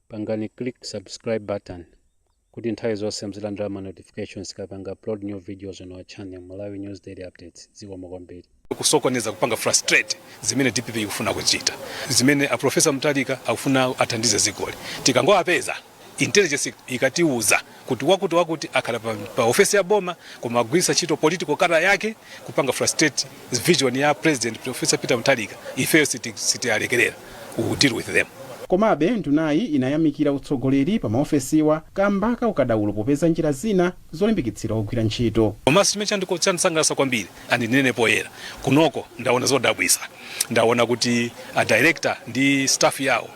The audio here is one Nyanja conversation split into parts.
pangani click subscribe button kuti nthawi zonse mzilandira ma notifications kapanga upload new videos on our channel Malawi News Daily Updates. Zikomo kwambiri. Kusokoneza kupanga frustrate zimene DPP ikufuna kuchita, zimene a Professor Mutharika akufuna athandize zigoli. Tikangoapeza intelligence ikatiuza kuti wakuti akhala pa office ya boma kumagwisa chito political kara yake kupanga frustrate vision ya President Professor Peter Mutharika. Ifeyo siti alekerera we deal with them. Komabe ndunayi inayamikira utsogoleri pa maofesiwa kamba ka ukadaulo popeza njira zina zolimbikitsira ogwira ntchito. Komanso chimene chandisangalatsa kwambiri andinene poyera kunoko ndaona zodabwitsa. Ndaona kuti a director ndi staff yawo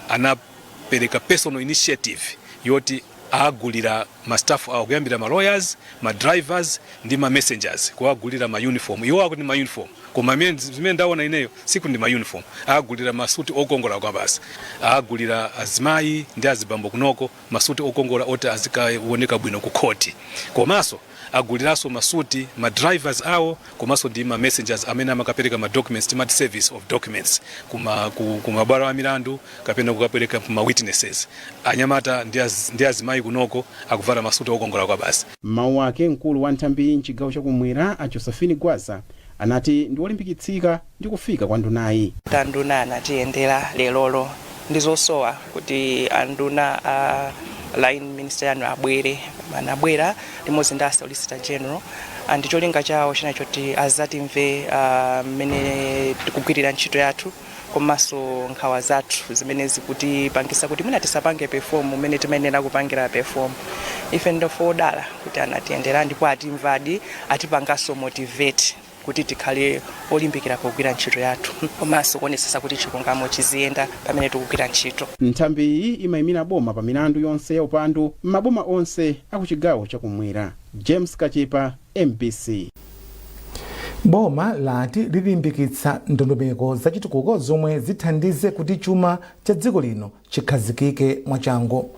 anapereka personal initiative yoti agulira ma staff awo kuyambira ma lawyers, ma drivers ndi ma messengers kuagulira ma uniform. Iwo akuti ma uniform koma zimene ndaona ineyo siku ndi ma uniform, agulira masuti okongola kwa basi, agulira azimayi ndi azibambo kunoko masuti okongola oti azikaoneka bwino ku court, komanso aguliranso masuti ma drivers awo komanso ndi ma messengers amene amakapereka ma documents timati service of documents kuma bwalo la milandu kapena kukapereka ma witnesses. Anyamata ndi azimayi kunoko akuvala masuti okongola kwa basi. Mawu ake mkulu wa nthambi mchigawo chakumwera a Josephine Gwaza anati ndi olimbikitsika ndi kufika kwa ndunayi. Nduna anatiyendera lero ndizosowa kuti anduna line minister yanu abwere manabwera limodzi ndi solicitor general and cholinga chawo chinachoti azatimve mmene tikugwirira ntchito yathu komanso nkhawa zathu zimene zikutipangisa kuti mwina tisapange perform mmene timayenera kupangira perform. Ife ndofodala kuti anatiyendera ndipo atimvadi atipangaso motivate kuti tikhale olimbikira kugwira ntchito yathu komanso kuonetsetsa kuti chilungamo chiziyenda pamene tikugwira ntchito. Nthambi iyi imayimira boma pa milandu yonse ya upandu m'maboma onse akuchigawo chakumwera. James Kachipa, MBC. Boma lati lilimbikitsa ndondomeko zachitukuko zomwe zithandize kuti chuma cha dziko lino chikhazikike mwachangu.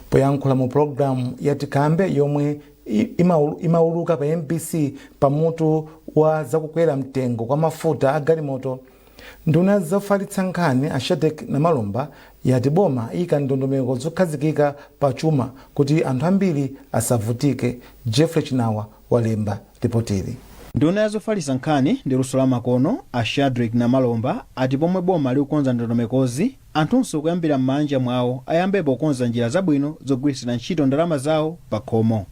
Poyankhula mu programu ya Tikambe yomwe imauluka pa MBC pamutu wa zakukwera mtengo kwa mafuta a galimoto, nduna zofalitsa nkhani a Shadrack na Malomba yati boma ika ndondomeko zokhazikika pa chuma kuti anthu ambiri asavutike. Jeffrey Chinawa walemba ripotiri. Nduna zofalitsa nkhani ndi luso la makono a Shadrack na Malomba ati pomwe boma likukonza ndondomekozi anthunso kuyambira m'manja mwawo ayambepo kukonza njira zabwino zogwiritsira ntchito ndalama zawo pa khomo.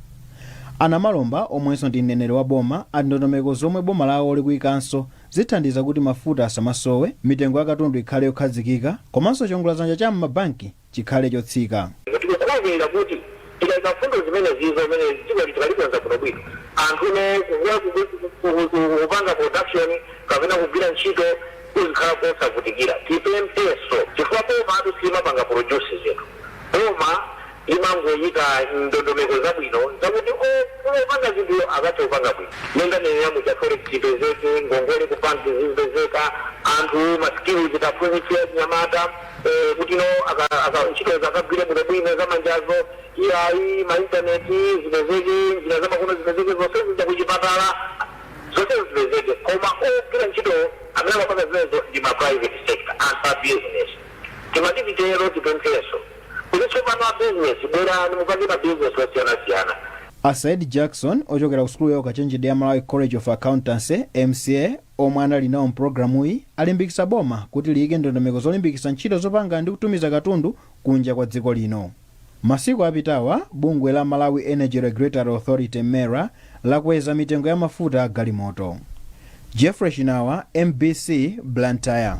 Ana Malomba omwenso ndi mneneri wa boma ati ndondomeko zomwe boma lawo likuikanso zithandiza kuti mafuta asamasowe, mitengo ya katundu ikhale yokhazikika komanso chiongoladzanja cha m'mabanki chikhale chotsika. Tikukonzera kuti tikaika fundo zimene zimene tikalikonza kuno bwino anthu kupanga production kapena kugwira ntchito kuzikhala kosavutikira tipempeso chifukwa boma atusima produce zinthu. Boma imangoyika ndondomeko zabwino zakuti opanga zinthu akathe kupanga bwino. Nenga neyamu cha forex zipezeke, ngongole kupangi zipezeka, anthu maskills zitaphunzitse nyamata kuti ntchito zakagwire bwino zamanjazo, iyayi ma internet zipezeke, njira zamakono zipezeke, zonse zija kuchipatala zonse zipezeke. Koma ogwira ntchito amene amapanga zimenezo ndi ma private sector and business. Timatipitero tipempheso Said Jackson ochokera ku skulu ya ukachenjede ya Malawi College of Accountancy MCA omwe anali nawo mpulogalamu iyi alimbikitsa boma kuti liyike ndondomeko zolimbikitsa ntchito zopanga ndi kutumiza katundu kunja kwa dziko lino. Masiku apitawa bungwe la Malawi Energy Regulatory Authority MERA lakweza mitengo ya mafuta a galimoto. Jeffrey Chinawa, MBC, Blantyre.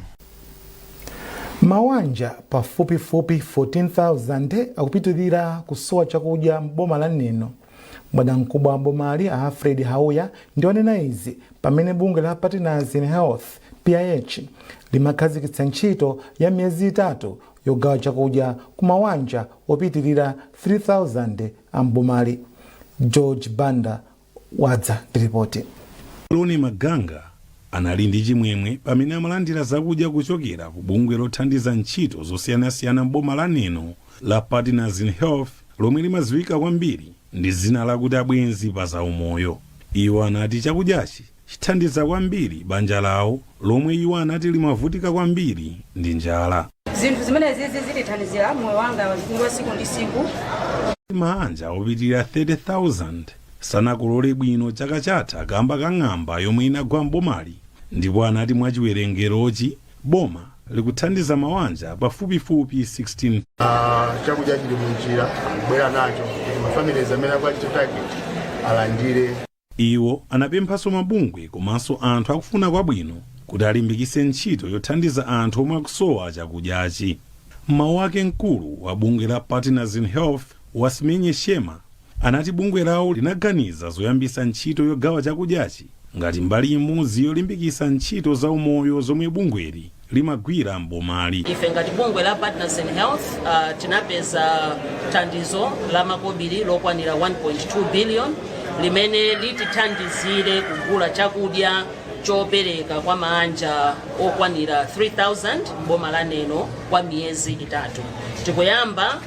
Mawanja pafupifupi 14,000 akupitirira kusowa chakudya m'boma la Neno. Bwanamkubwa wa bomali a Fred Hauya ndi wanena izi pamene bungwe la Partners in Health PIH limakhazikitsa ntchito ya miyezi 3 yogawa chakudya ku mawanja opitirira 3,000 ambomali. George Banda wadza ripoti. Loni Maganga anali ndi chimwemwe pamene amalandira zakudya kuchokera ku bungwe lothandiza ntchito zosiyanasiyana m'boma la Neno la Partners in Health lomwe limadziwika kwambiri ndi dzina lakuti abwenzi pa zaumoyo. Iwo anati chakudyachi chithandiza kwambiri banja lawo lomwe iwo anati limavutika kwambiri ndi njala. zinthu zimene zizi zitithandizira moyo wanga wa siku ndi siku. Manja opitirira 30,000 sanakolole bwino chaka chatha kamba kang'amba yomwe inagwa mbomali, ndipo anati mwachiwerengerochi boma likuthandiza mawanja pafupifupi 16. Chakudya chili munjira kubwera nacho kuti mafamilies amene akuchita target alandire. Iwo anapemphanso mabungwe komanso anthu akufuna kwabwino kuti alimbikitse ntchito yothandiza anthu omwe akusowa chakudyachi. Mawu ake mkulu wa bungwe la Partners in Health Wasimenye Shema anati bungwe lawo linaganiza zoyambisa ntchito yogawa chakudyachi ngati mbali imodzi yolimbikitsa ntchito za umoyo zomwe bungweli limagwira mbomali. Ife ngati bungwe la Partners in Health tinapeza thandizo la makobiri lokwanira 1.2 billion limene litithandizire kugula chakudya chopereka kwa manja okwanira 3,000 boma la Neno kwa miyezi itatu. Tikuyamba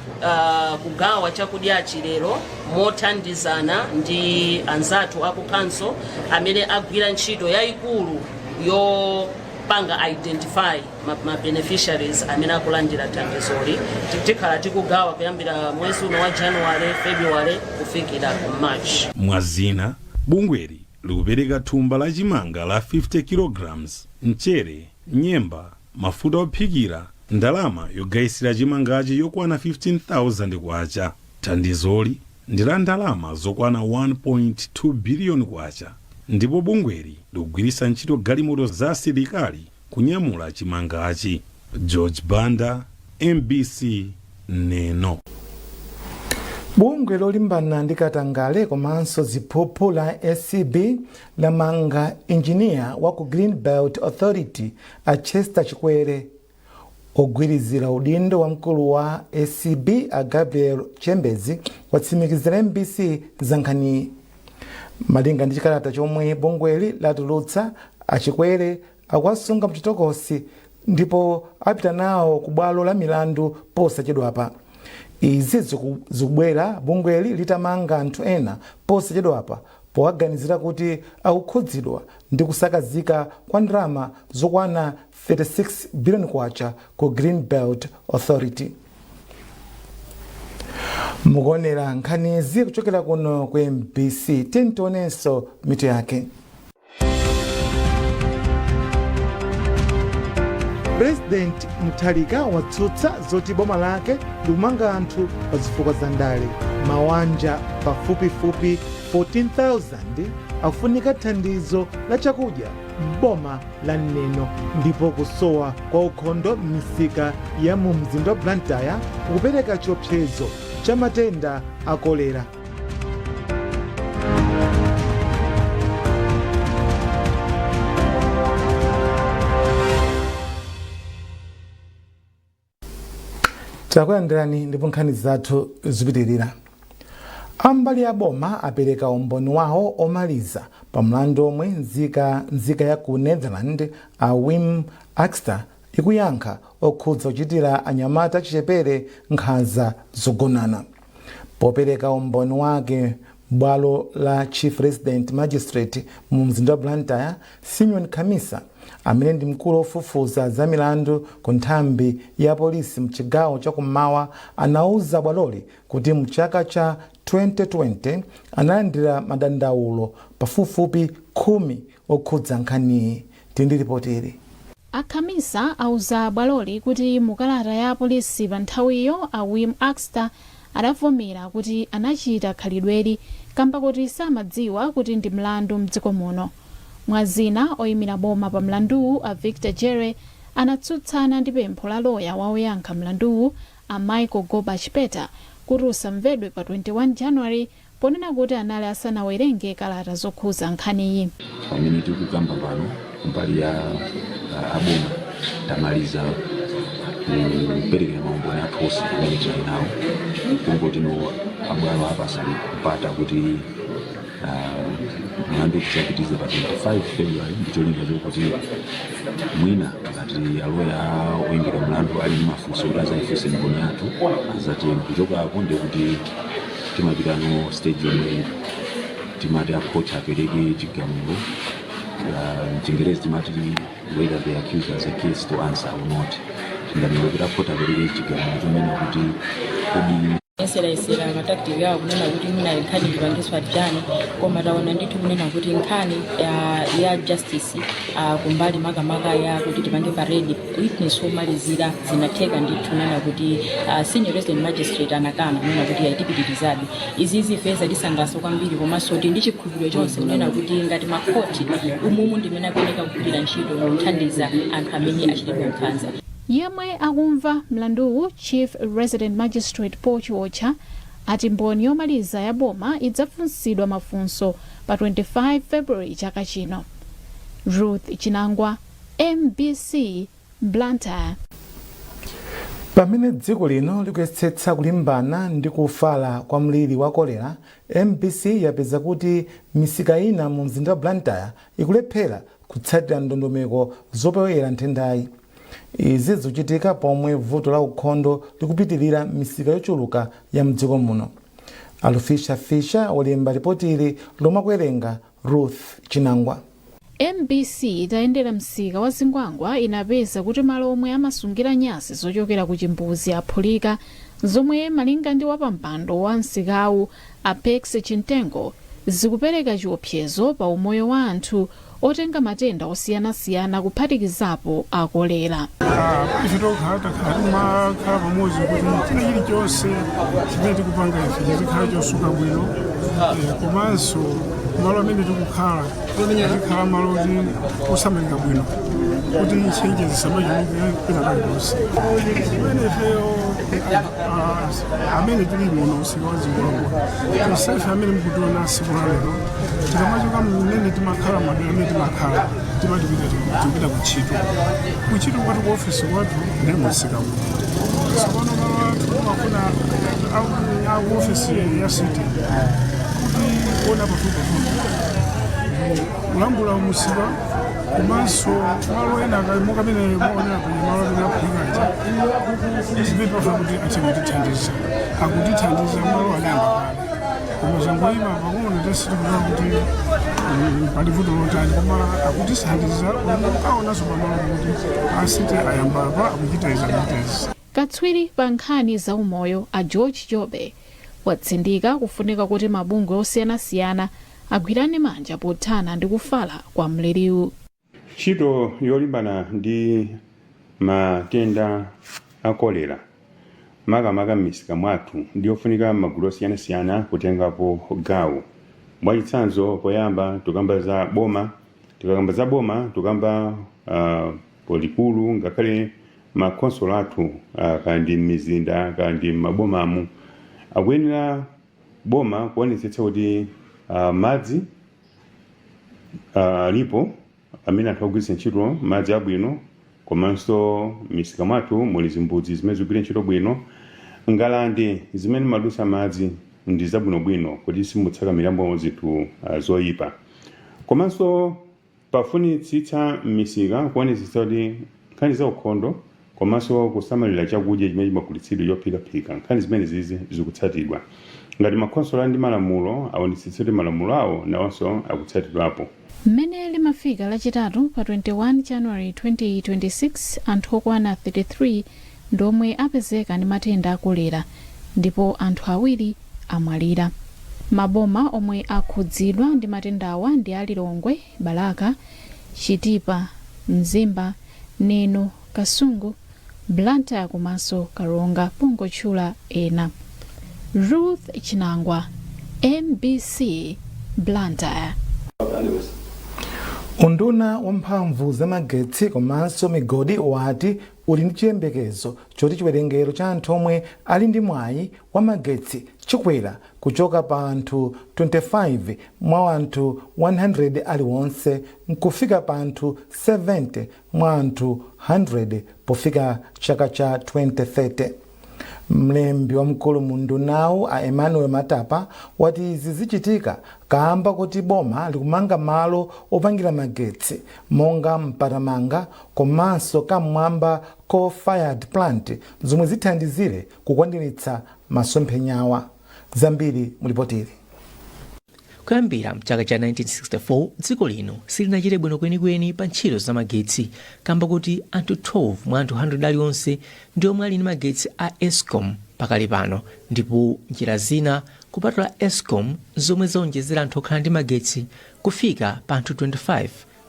kugawa chakudyachi lero mothandizana ndi anzathu aku council amene agwira ntchito yayikulu yopanga identify ma beneficiaries amene akulandira thandizoli. Tikhala tikugawa kuyambira mwezi uno wa January, February kufikira March. Mwazina bungweli likupereka thumba la chimanga la 50 kilograms, mchere, nyemba, mafuta ophikira, ndalama yogayisira chimangachi yokwana 15,000 kwacha. Thandizoli ndi la ndalama zokwana 1.2 billion kwacha, ndipo bungweli likugwiritsa ntchito galimoto za asilikali kunyamula chimangachi. George Banda, MBC Neno. Bungwe lolimbana ndi katangale komanso ziphuphu la SCB lamanga engineer wa ku Green Belt Authority a Chester Chakwera ogwirizira udindo wa mkulu wa SCB a Gabriel Chembezi watsimikizira MBC za Nkhani. Malinga ndi chikalata chomwe bungweli latulutsa a Chakwera akwasunga mchitokosi ndipo apita nawo ku bwalo la milandu posachedwapa. Izi zikubwera bungweli litamanga anthu ena posachedwapa powaganizira kuti akukhudzidwa ndi kusakazika kwa ndalama zokwana 36 billion kwacha ku Green Belt Authority. Mukuonera nkhanizi kuchokera kuno ku MBC. Tintonenso mitu yake. President Mutharika watsutsa zoti boma lake likumanga anthu pa zifukwa za ndale. Mawanja pafupifupi 14,000 akufunika thandizo la chakudya m'boma la Neno, ndipo kusowa kwa ukhondo m'misika ya mu mzinda wa Blantyre kukupereka chiopsezo cha matenda a kolera. Chakwera ndipo nkhani zathu zipitirira. Ambali ya boma apereka umboni wawo omaliza pa mlandu omwe nzika ya ku Netherland a Wim Axter ikuyankha okhudza kuchitira anyamata chichepere nkhanza zogonana. Popereka umboni wake bwalo la Chief Resident Magistrate mu mzinda wa Blantyre, Simeon Khamisa amene ndi mkulu ofufuza za milandu ku nthambi ya polisi mchigawo chakummawa anauza bwaloli kuti mchaka cha 2020 analandira madandaulo pafupifupi 10 okhudza nkhaniyi. Tindilipoteri. Akhamisa auza bwaloli kuti mukalata ya polisi pa nthawiyo a Wim Axter adavomera kuti anachita khalidweli kamba kuti samadziwa kuti ndi mlandu mdziko muno. Mwazina oyimira boma pa mlanduwu a Victor Jere anatsutsana ndi pempho la loya woyankha mlanduwu a Michael Goba Chipeta kuti usamvedwe pa 21 January ponena kuti anali asanawerenge kalata zokhuza nkhaniyi. Pamene tikukamba pano kumbali ya aboma tamaliza kupereka maumboni athu amene tili nawo kungoti no abwalo apasali kupata kuti mlandu tichapitize pa 25 February ndicholinga chokuti mwina ngati aloya oyimira mlandu ali mafunso kuti azayifunse mboni yathu azati kuchokako ndikuti timapita no stage yomwe timati approach apereke chigamulo. Mchingerezi timati whether the accuser has a case to answer or not. ngati mapita khota apereke chigamulo chomene kuti kodi esera matactic yawo kunena kuti mina nkhani ndipangiswa tijani koma taona ndithu kunena kuti nkhani ya justice kumbali makamaka ya kuti tipange parade witness omalizira zinatheka ndithu kunena kuti senior resident magistrate anakana kunena kuti yayitipitirizabe izi zifeza tisangalatsa kwambiri komanso kuti ndi chikhulupiriro chonse kunena kuti ngati makhoti umumu ndimene akuoneka kugwirira ntchito kuthandiza anthu amene achitidwa nkhanza. yemwe akumva mlanduwu chief resident magistrate Pochiocha ati mboni yomaliza ya boma idzafunsidwa mafunso pa 25 February chaka chino. Ruth Chinangwa, MBC, Blantyre. Pamene dziko lino likuyesetsa kulimbana ndi kufala kwa mliri wa kolera, MBC yapeza kuti misika ina mu mzinda wa Blantyre ikulephera kutsatira ndondomeko zopewera nthendayi. Izi zikuchitika pomwe vuto la ukhondo likupitirira misika yochuluka ya mdziko muno. Alufisha walemba ripoti ili lomwe akuwerenga Ruth Chinangwa. MBC itayendera msika wa Zingwangwa inapeza kuti malo omwe amasungira nyasi zochokera ku chimbuzi aphulika, zomwe malinga ndi wapampando wa msikawu Apex Chintengo zikupereka chiopsezo pa umoyo wa anthu otenga matenda osiyanasiyana kuphatikizapo akolera. Ife tokhala makhala pamodzi kuti china chilichonse chimene tikupanga ife chikhala chosuka bwino, komanso malo amene tikukhala tikhala malo oti osamalika bwino kuti ntchentche zisamachuluke pena paliponse. Imene ifeyo amene tili muno msika wa Zingwangwa tosefe amene mukutiona tsiku la lero tikamachoka mmene timakhala madera amene timakhala timapita kuntchito kwathu ku ofisi kwathu ndi msika uno. Tsopano malo athu timafuna aku ofisi ya city kuti kuona pafupifupi kulambula musika komanso malo ena kalimoka amene maonera pa malo amene aphulika zimene pafuna kuti atithandiza akutithandiza malo anayamba kale koma zangoyima pang'ono tesitikuona kuti pali vuto lotani koma akutithandiza aonanso pamalo kuti asiti ayamba apa akuchita izi. Katswiri pa nkhani za umoyo a George Jobe watsindika kufunika kuti mabungwe osiyanasiyana agwirane manja pothana ndi kufala kwa mliriwu. Ntchito yolimbana ndi matenda a kolera makamaka m'misika mwathu ndiyofunika magulu osiyanasiyana kutengapo gawo. Mwachitsanzo poyamba tukamba za boma, tukamba polikulu ngakhale makonsolo athu kandi mizinda kandi mabomamu akuyenera boma kuonetsetsa kuti madzi alipo amene anthu agwiritsa ntchito madzi abwino, komanso misika mwathu muli zimbudzi zimene zigwira ntchito bwino, ngalande zimene madusa madzi ndi zabwinobwino kuti simutsaka milambo zinthu zoyipa. Komanso pafunitsitsa misika kuonetsetsa kuti nkhani za ukhondo komanso kusamalira chakudya chimene chimagulitsidwa chophikaphika nkhani zimene zizi zikutsatidwa. Ngati makonsolo ndi malamulo aonetsetse kuti malamulo awo nawonso akutsatidwapo. Mmene limafika lachitatu pa 21 January 2026 anthu okwana 33 ndomwe apezeka ndi matenda akolera ndipo anthu awiri amwalira. Maboma omwe akhudzidwa ndi matendawa ndi Alilongwe, Balaka, Chitipa, Mzimba, Neno, Kasungu, Blantyre komanso Karonga pongotchula ena. Ruth Chinangwa, MBC, Blantyre. Unduna wamphamvu za magetsi komanso migodi wati uli ndi chiyembekezo choti chiwerengero cha anthu omwe ali ndi mwayi wa magetsi chikwera kuchoka pa anthu 25 mwa anthu 100 aliwonse nkufika pa anthu 70 mwa anthu 100 pofika chaka cha 2030. Mlembi wa mkulu mundunawu a Emmanuel Matapa wati izi zichitika kamba kuti boma likumanga malo opangira magetsi monga mpatamanga komanso kamwamba coal-fired plant zomwe zithandizire kukwaniritsa masomphenyawa. Zambiri mulipotiri. Kuyambira mchaka cha 1964 dziko lino silinachite bwino kwenikweni pa ntchito za magetsi kamba kuti anthu 12 mwa anthu 100 alionse ndi omwe ali ndi magetsi a Eskom pakali pano, ndipo njira zina kupatula Eskom zomwe zaonjezera anthu okhala ndi magetsi kufika pa anthu 25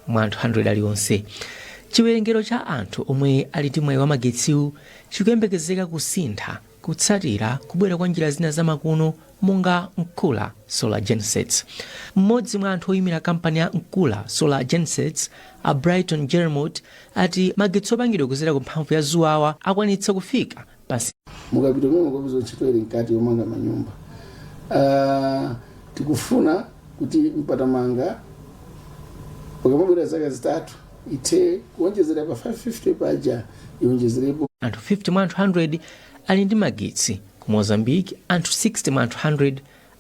mwa anthu 100 alionse. Chiwerengero cha anthu omwe ali ndi mwayi wa magetsiwu chikuyembekezeka kusintha kutsatira kubwera kwa njira zina zamakono monga Nkula Solar Gensets. Mmodzi mwa anthu oyimira kampani ya Nkula Solar Gensets, a Brighton Jeremot, ati magetsi opangidwa kudzera ku mphamvu ya zuwawa akwanitsa kufika pansi. Mukapita momwe kopeza ntchito nkati yomanga manyumba. Tikufuna kuti mpatamanga pakamabwera zaka zitatu ite kuonjezera pa 550 paja iwonjezerepo. Anthu 50 mwa anthu 100 ali ndi magetsi. Ku Mozambique anthu 60 mwa anthu 100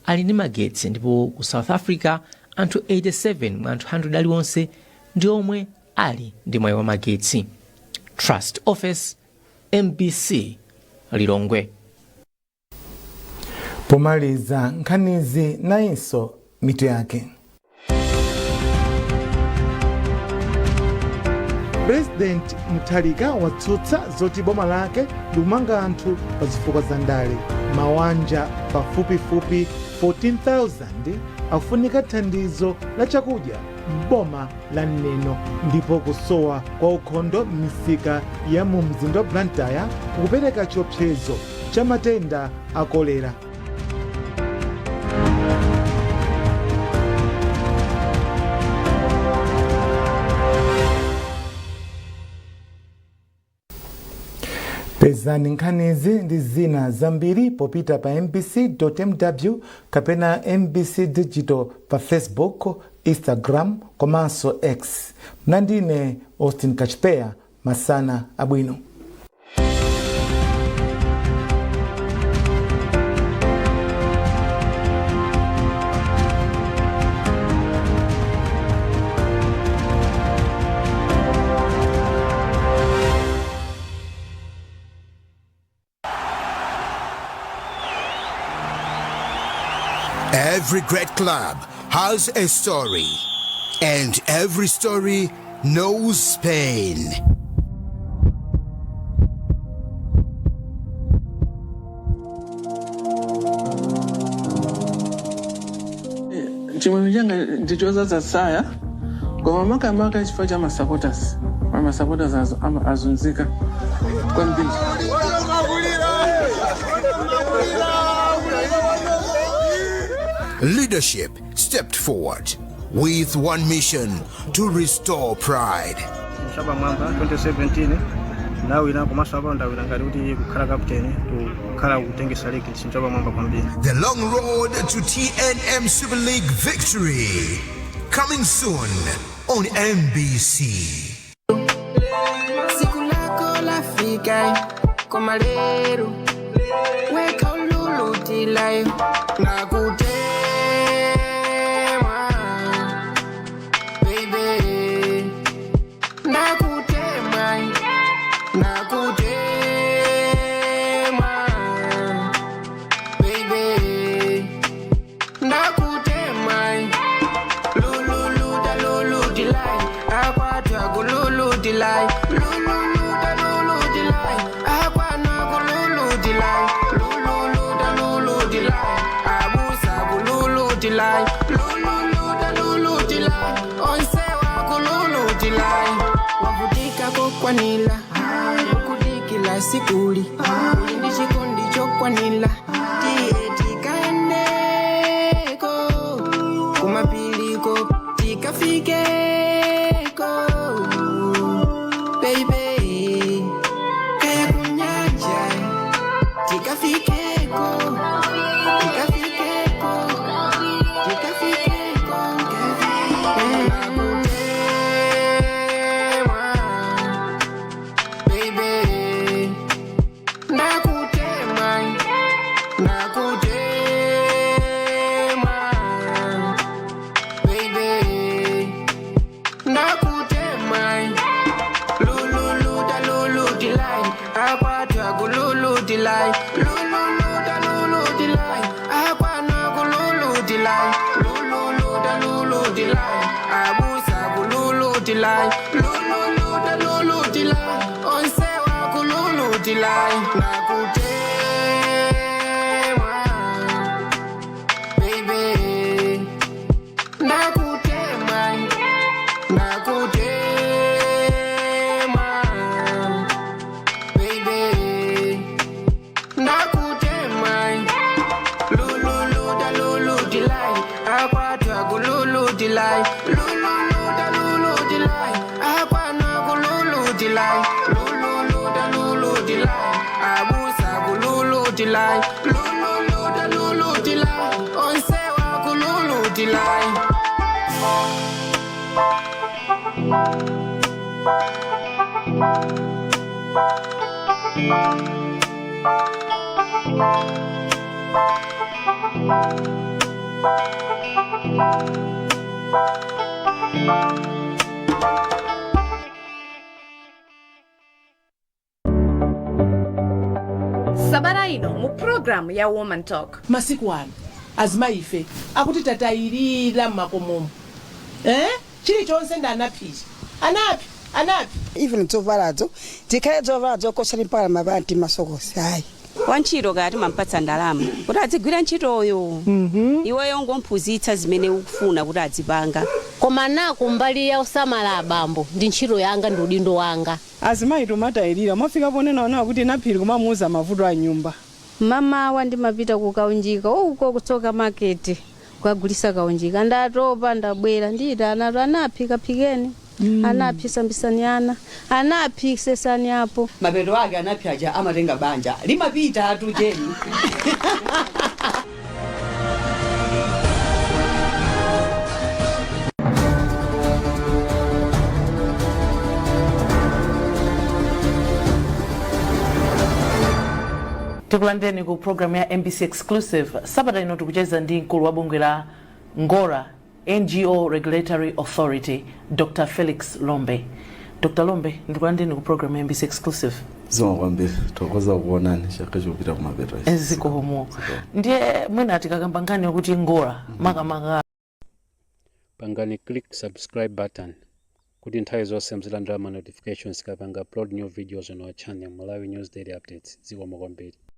ali ndi magetsi, ndipo ku South Africa anthu 87 mwa anthu 100 aliwonse ndi omwe ali ndi mwayi wa magetsi. Trust Office, MBC, Lilongwe. Pomaliza nkhanizi nainso mitu yake. President Mutharika watsutsa zoti boma lake likumanga anthu pa zifukwa za ndale. Mawanja pafupifupi 14,000 akufunika thandizo la chakudya m'boma la Neno, ndipo kusowa kwa ukhondo m'misika ya mu mzinda wa Blantyre kukupereka chiopsezo cha matenda a kolera. Pezani nkhanizi ndi zina zambiri popita pa mbc.mw kapena mbc digital pa Facebook, Instagram komanso X. Nandine Austin Kachpeya, masana abwino. Every great club has a story, and every story knows pain. Chimwe changa ndichoza zasaya kwa makamaka chifukwa cha masupporters. Masupporters azunzika kwambiri. Leadership stepped forward with one mission: to restore pride. Shaba mwamba 2017 nawe ina kumasaba ndawira ngati kuti kukhala captain kukhala kutengesa league chinjoba mwamba kwambiri. The long road to TNM Super League victory coming soon on MBC. Siku lako lafika kama lero, weka ululuti live na kute kwanila ukudikila sikuli ulindi chikondi chokwanila tikaendeko kumapiliko tikafikeko baby kaya kunyaja tikafikeko Lulu, tilai abusa kululu tilai lulu tilai onsewa kululu tilai nakutema baby nakutema baby nakutema lulu tilai akwatwa kululu tilai lulu tilai akwana kululu tilai lulu tilai abusa kululu tilai lulu tilai onsewa kululu tilai Sabara ino mu program ya Woman Talk. Masiku ano azimaife akuti tatayirira makomomo chili chonse ndanaphiri anapi even dzovaladzo dzikhale dzovaladzo kosani mpala mabanti masokosi hayi wantchito kati mampatsa ndalama kuti adzigwira ntchitoyo iweyo ngomphunzitsa zimene ukufuna kuti adzipanga koma naku mbali ya usamala abambo ndi ntchito yanga ndi udindo wanga azimayi tomatayirira mwafika ponena kuti naphiri kumamuuza mavuto a nyumba mama wandimapita kukaunjika uko kutsoka market kugulisa kaunjika ndatopa ndabwera ndita anato anaphika phikeni anaphisa sambisaniana anaphisesani apo mapeto ake anapyaja amatenga banja limapita atu jeni tikulandeni ku program ya MBC exclusive sabata ino tikucheza ndi mkulu wa bungwe la Ngora NGO Regulatory Authority Dr. Felix Lombe. Dr. Lombe, ndikulandeni ku program ya MBC exclusive. Zoma kwambiri tokoza kuonani shaka chopita kumapeta isi eziko homo ndiye mwina atikakamba ngani yokuti Ngora makamaka pangani click subscribe button kuti nthawi zonse mzilandira ma notifications kapanga upload new videos on our channel Malawi News Daily Updates. Zikomo kwambiri.